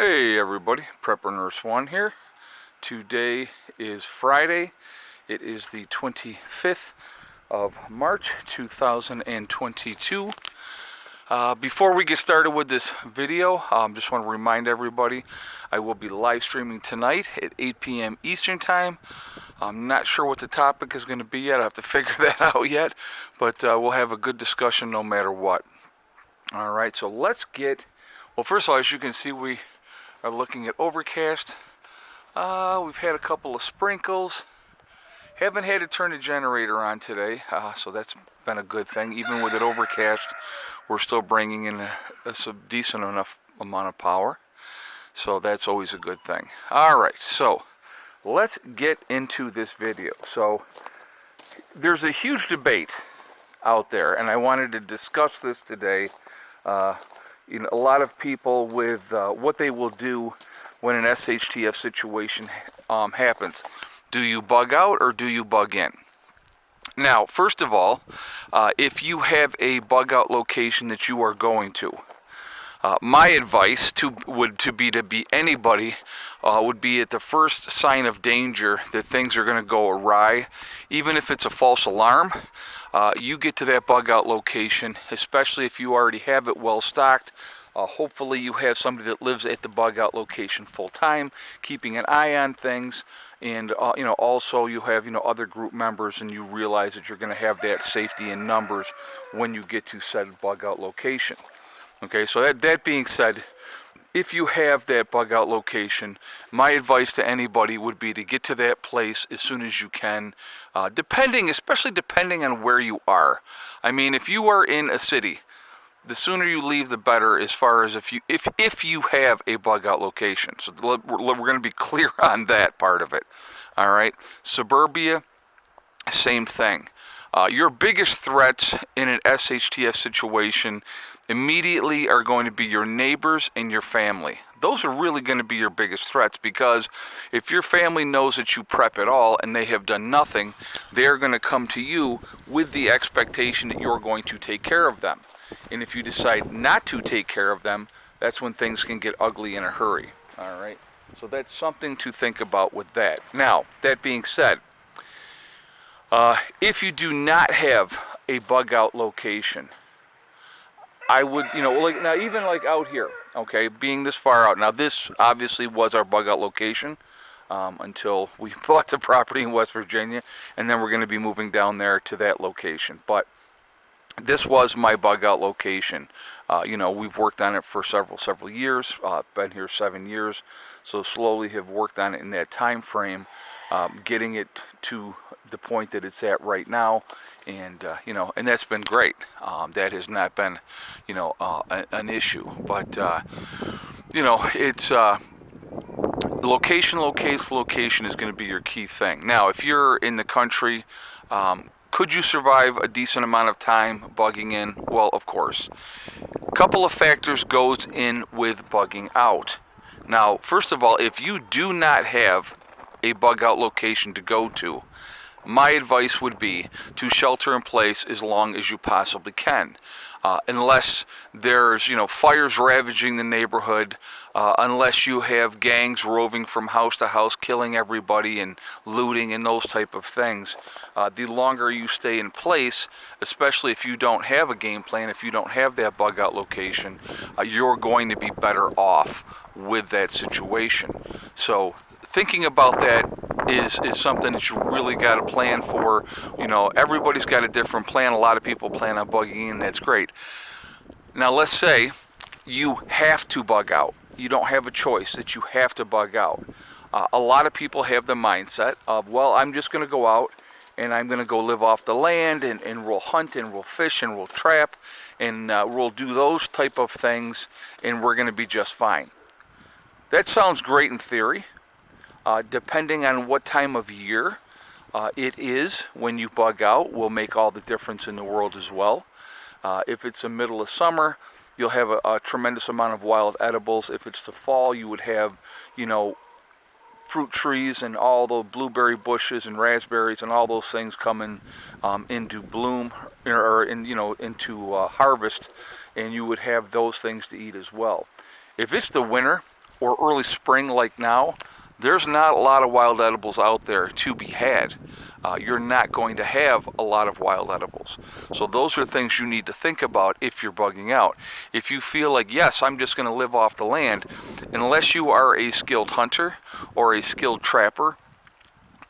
Hey everybody, Prepper Nurse 1 here. Today is Friday. It is the 25th of March 2022. Before we get started with this video, just want to remind everybody I will be live streaming tonight at 8 p.m. Eastern Time. I'm not sure what the topic is going to be yet. I have to figure that out yet, but we'll have a good discussion no matter what. All right, so let's get, well, first of all, as you can see, we are looking at overcast. We've had a couple of sprinkles. Haven't had to turn the generator on today, so that's been a good thing. Even with it overcast, we're still bringing in a decent enough amount of power, so that's always a good thing. All right, so let's get into this video. So there's a huge debate out there, and I wanted to discuss this today. A lot of people with what they will do when an SHTF situation happens. Do you bug out or do you bug in? Now, first of all, if you have a bug out location that you are going to, my advice would be anybody would be at the first sign of danger that things are going to go awry, even if it's a false alarm. You get to that bug out location, especially if you already have it well stocked. Hopefully you have somebody that lives at the bug out location full time, keeping an eye on things, and also you have other group members, and you realize that you're going to have that safety in numbers when you get to said bug out location. Okay, so that being said, if you have that bug out location, my advice to anybody would be to get to that place as soon as you can, especially depending on where you are. I mean, if you are in a city, the sooner you leave, the better, as far as if you have a bug out location. So we're going to be clear on that part of it. All right, suburbia, same thing. Your biggest threats in an SHTF situation immediately are going to be your neighbors and your family. Those are really going to be your biggest threats, because if your family knows that you prep at all and they have done nothing, they're going to come to you with the expectation that you're going to take care of them. And if you decide not to take care of them, that's when things can get ugly in a hurry. All right, so that's something to think about with that. Now, that being said, if you do not have a bug out location, I would, now even like out here, okay, being this far out. Now this obviously was our bug out location until we bought the property in West Virginia, and then we're going to be moving down there to that location. But this was my bug out location. We've worked on it for several years. Been here 7 years, so slowly have worked on it in that time frame, getting it to the point that it's at right now, and and that's been great. That has not been an issue, but it's location is going to be your key thing. Now, if you're in the country, could you survive a decent amount of time bugging in? Well, of course. A couple of factors goes in with bugging out. Now, first of all, if you do not have a bug out location to go to, my advice would be to shelter in place as long as you possibly can. Unless there's fires ravaging the neighborhood, unless you have gangs roving from house to house killing everybody and looting and those type of things, the longer you stay in place, especially if you don't have a game plan, if you don't have that bug out location, you're going to be better off with that situation. So thinking about that is something that you really got to plan for. Everybody's got a different plan. A lot of people plan on bugging in. That's great. Now, let's say you have to bug out. You don't have a choice, that you have to bug out. A lot of people have the mindset of, well, I'm just going to go out and I'm going to go live off the land, and we'll hunt and we'll fish and we'll trap and we'll do those type of things, and we're going to be just fine. That sounds great in theory. Depending on what time of year it is when you bug out will make all the difference in the world as well. If it's the middle of summer, you'll have a tremendous amount of wild edibles. If it's the fall, you would have, fruit trees and all the blueberry bushes and raspberries and all those things coming into bloom or into harvest, and you would have those things to eat as well. If it's the winter, or early spring like now, there's not a lot of wild edibles out there to be had. You're not going to have a lot of wild edibles. So those are things you need to think about if you're bugging out. If you feel like, yes, I'm just going to live off the land, unless you are a skilled hunter or a skilled trapper,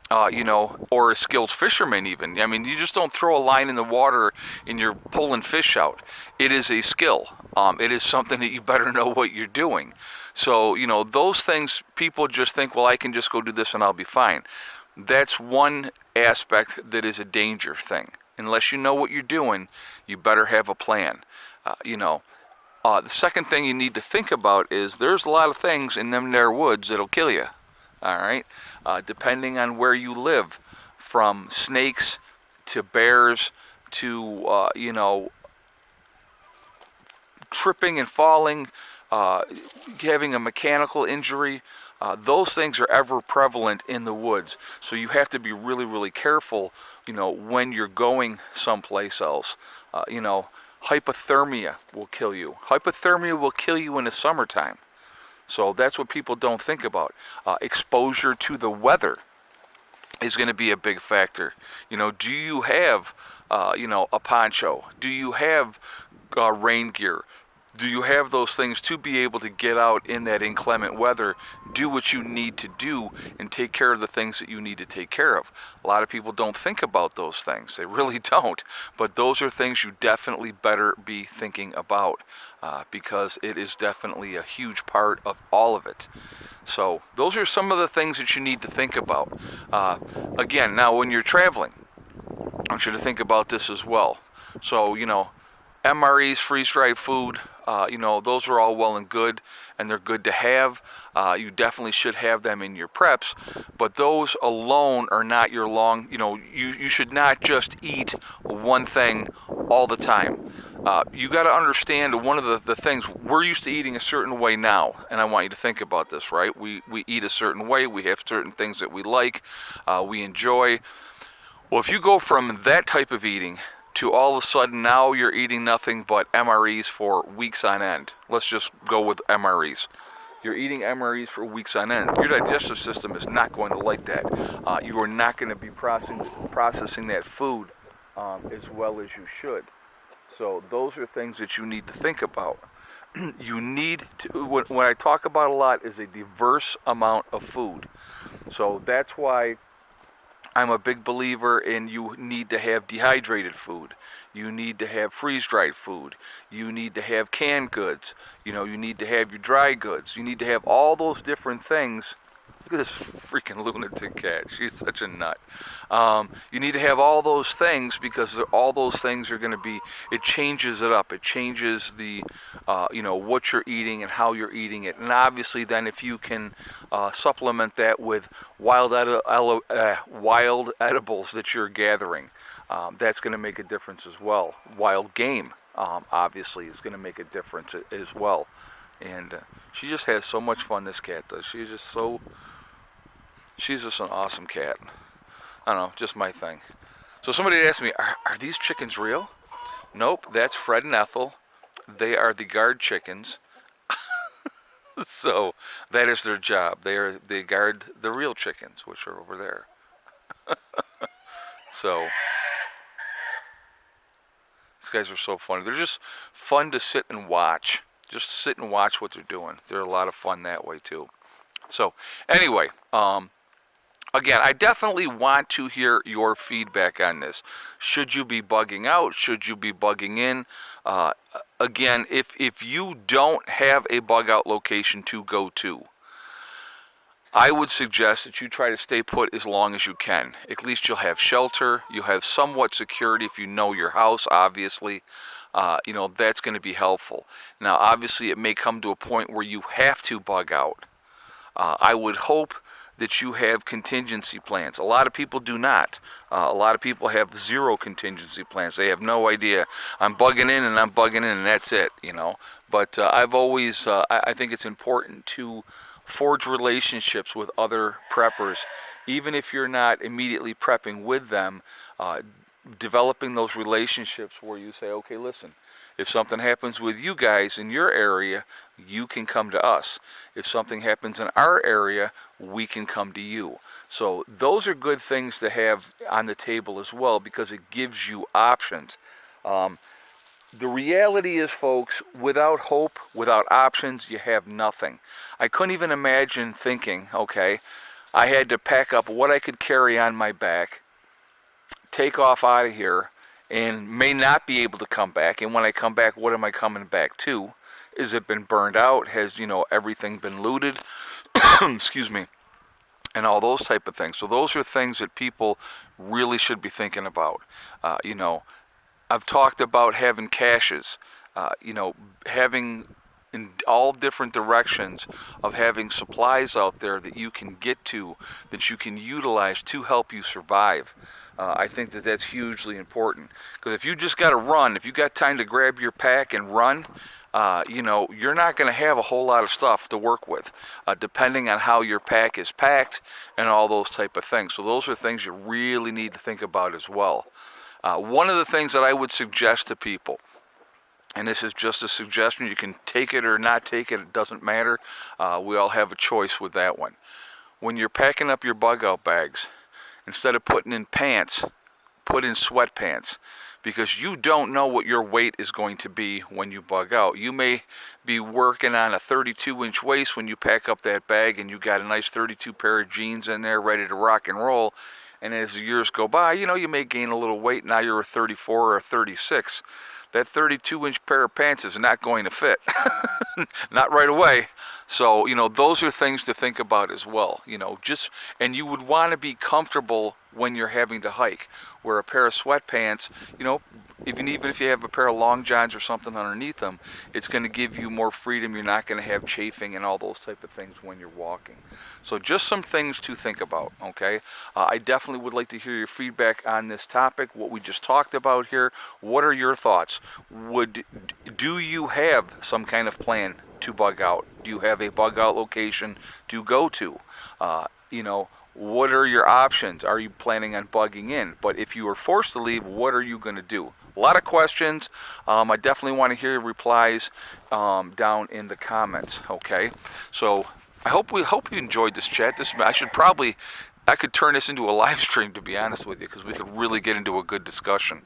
or a skilled fisherman even. I mean, you just don't throw a line in the water and you're pulling fish out. It is a skill. It is something that you better know what you're doing. So, those things, people just think, well, I can just go do this and I'll be fine. That's one aspect that is a danger thing. Unless you know what you're doing, you better have a plan. The second thing you need to think about is there's a lot of things in them there woods that'll kill you. All right, depending on where you live, from snakes to bears to tripping and falling, having a mechanical injury. Those things are ever prevalent in the woods, so you have to be really, really careful, when you're going someplace else. Hypothermia will kill you. Hypothermia will kill you in the summertime. So that's what people don't think about. Exposure to the weather is going to be a big factor. Do you have, a poncho? Do you have rain gear? Do you have those things to be able to get out in that inclement weather, do what you need to do, and take care of the things that you need to take care of? A lot of people don't think about those things. They really don't. But those are things you definitely better be thinking about, because it is definitely a huge part of all of it. So those are some of the things that you need to think about. Again, now when you're traveling, I want you to think about this as well. So, MREs, freeze-dried food, those are all well and good, and they're good to have. You definitely should have them in your preps, but those alone are not your long, you should not just eat one thing all the time. You got to understand one of the things, we're used to eating a certain way now, and I want you to think about this, right? We eat a certain way, we have certain things that we like, we enjoy. Well, if you go from that type of eating to all of a sudden now you're eating nothing but MREs for weeks on end. Let's just go with MREs. You're eating MREs for weeks on end. Your digestive system is not going to like that. You are not going to be processing that food as well as you should. So those are things that you need to think about. You need to, what I talk about a lot is a diverse amount of food. So that's why I'm a big believer in you need to have dehydrated food. You need to have freeze-dried food. You need to have canned goods. You need to have your dry goods. You need to have all those different things. Look at this freaking lunatic cat. She's such a nut. You need to have all those things because all those things are going to be, it changes it up. It changes the, what you're eating and how you're eating it. And obviously then if you can supplement that with wild edibles that you're gathering, that's going to make a difference as well. Wild game, obviously, is going to make a difference as well. And she just has so much fun, this cat does. She's just an awesome cat. I don't know, just my thing. So somebody asked me, are these chickens real? Nope, that's Fred and Ethel. They are the guard chickens. So that is their job. They guard the real chickens, which are over there. So these guys are so funny. They're just fun to sit and watch. Just sit and watch what they're doing. They're a lot of fun that way too. So anyway, again, I definitely want to hear your feedback on this. Should you be bugging out? Should you be bugging in? Again, if you don't have a bug out location to go to, I would suggest that you try to stay put as long as you can. At least you'll have shelter. You'll have somewhat security if you know your house, obviously. That's going to be helpful. Now, obviously, it may come to a point where you have to bug out. I would hope that you have contingency plans. A lot of people do not. A lot of people have zero contingency plans. They have no idea. I'm bugging in and I'm bugging in and that's it, But I've always, I think it's important to forge relationships with other preppers, even if you're not immediately prepping with them. Developing those relationships where you say, okay, listen, If something happens with you guys in your area, you can come to us. If something happens in our area, we can come to you. So those are good things to have on the table as well, because it gives you options. The reality is, folks, without hope, without options, you have nothing. I couldn't even imagine thinking, okay, I had to pack up what I could carry on my back, take off out of here, and may not be able to come back. And when I come back, what am I coming back to? Is it been burned out? Has, everything been looted? Excuse me. And all those type of things. So those are things that people really should be thinking about. I've talked about having caches, having in all different directions of having supplies out there that you can get to, that you can utilize to help you survive. I think that that's hugely important, because if you just got to run, if you got time to grab your pack and run, you're not going to have a whole lot of stuff to work with, depending on how your pack is packed and all those type of things. So those are things you really need to think about as well. One of the things that I would suggest to people, and this is just a suggestion, you can take it or not take it doesn't matter. We all have a choice with that one. When you're packing up your bug out bags, instead of putting in pants, put in sweatpants, because you don't know what your weight is going to be when you bug out. You may be working on a 32-inch waist when you pack up that bag, and you got a nice 32 pair of jeans in there ready to rock and roll. And as the years go by, you may gain a little weight. Now you're a 34 or a 36. That 32-inch pair of pants is not going to fit. Not right away. So, those are things to think about as well. And you would want to be comfortable when you're having to hike. Where a pair of sweatpants, even if you have a pair of long johns or something underneath them, it's going to give you more freedom. You're not going to have chafing and all those type of things when you're walking. So just some things to think about, okay? I definitely would like to hear your feedback on this topic, what we just talked about here. What are your thoughts? Do you have some kind of plan to bug out? Do you have a bug out location to go to? What are your options? Are you planning on bugging in? But if you are forced to leave, what are you going to do? A lot of questions. I definitely want to hear your replies down in the comments. Okay, so I hope you enjoyed this chat. I could turn this into a live stream, to be honest with you, because we could really get into a good discussion.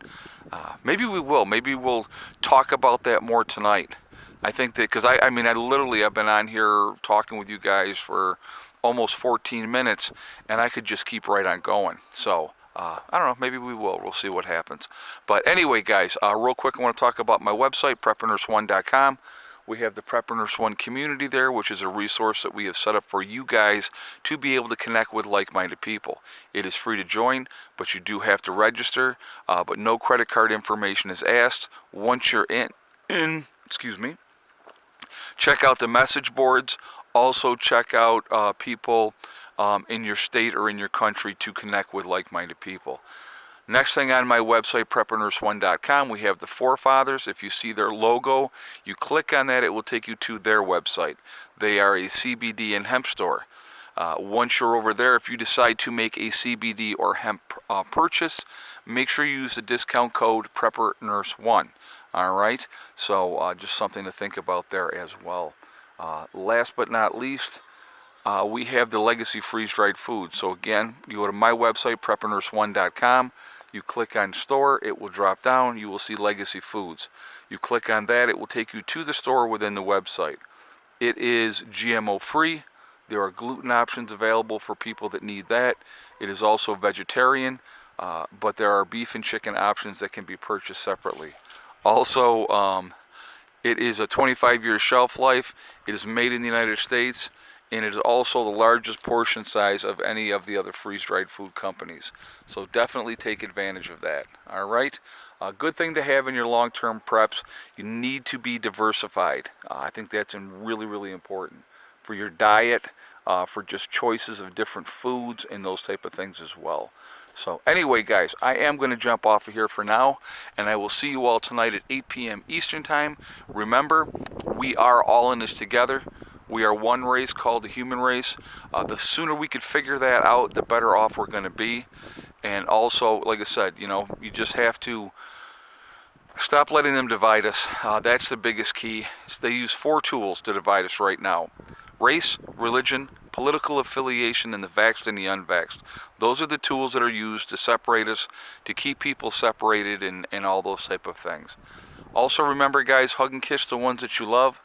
Maybe we will. Maybe we'll talk about that more tonight. I think that, because I've been on here talking with you guys for almost 14 minutes, and I could just keep right on going. So I don't know, maybe we will. We'll see what happens. But anyway, guys, real quick, I want to talk about my website, preppernurse1.com. We have the Prepper Nurse 1 community there, which is a resource that we have set up for you guys to be able to connect with like-minded people. It is free to join, but you do have to register. But no credit card information is asked. Once you're in, check out the message boards. Also check out people in your state or in your country to connect with like-minded people. Next thing on my website, preppernurse1.com, we have the Forefathers. If you see their logo, you click on that, it will take you to their website. They are a CBD and hemp store. Once you're over there, if you decide to make a CBD or hemp purchase, make sure you use the discount code PrepperNurse1. All right, so just something to think about there as well. Last but not least, we have the Legacy freeze-dried food. So again, you go to my website, preppernurse1.com. You click on store, it will drop down. You will see Legacy Foods. You click on that, it will take you to the store within the website. It is GMO free. There are gluten options available for people that need that. It is also vegetarian, but there are beef and chicken options that can be purchased separately. Also, it is a 25-year shelf life. It is made in the United States, and it is also the largest portion size of any of the other freeze-dried food companies. So definitely take advantage of that. All right? A good thing to have in your long-term preps. You need to be diversified. I think that's really, really important for your diet, for just choices of different foods and those type of things as well. So anyway, guys, I am going to jump off of here for now, and I will see you all tonight at 8 p.m. Eastern Time. Remember, we are all in this together. We are one race called the human race. The sooner we could figure that out, the better off we're going to be. And also, like I said, you just have to Stop letting them divide us. That's the biggest key. They use 4 tools to divide us right now: race, religion, political affiliation, and the vaxxed and the unvaxxed. Those are the tools that are used to separate us, to keep people separated, and all those type of things. Also remember, guys, hug and kiss the ones that you love.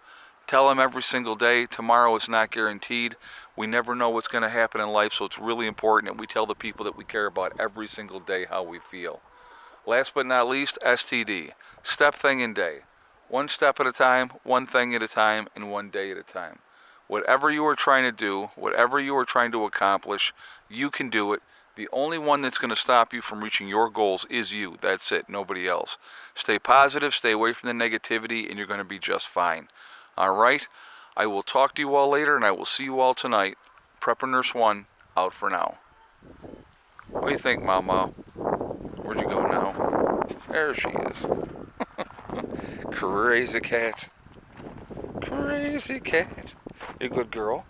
Tell them every single day. Tomorrow is not guaranteed. We never know what's going to happen in life, so it's really important that we tell the people that we care about every single day how we feel. Last but not least, STD. Step, thing, and day. One step at a time, one thing at a time, and one day at a time. Whatever you are trying to do, whatever you are trying to accomplish, you can do it. The only one that's going to stop you from reaching your goals is you. That's it, nobody else. Stay positive, stay away from the negativity, and you're going to be just fine. All right? I will talk to you all later, and I will see you all tonight. Prepper Nurse 1, out for now. What do you think, Mama? Where'd you go now? There she is. Crazy cat. Crazy cat. You a good girl?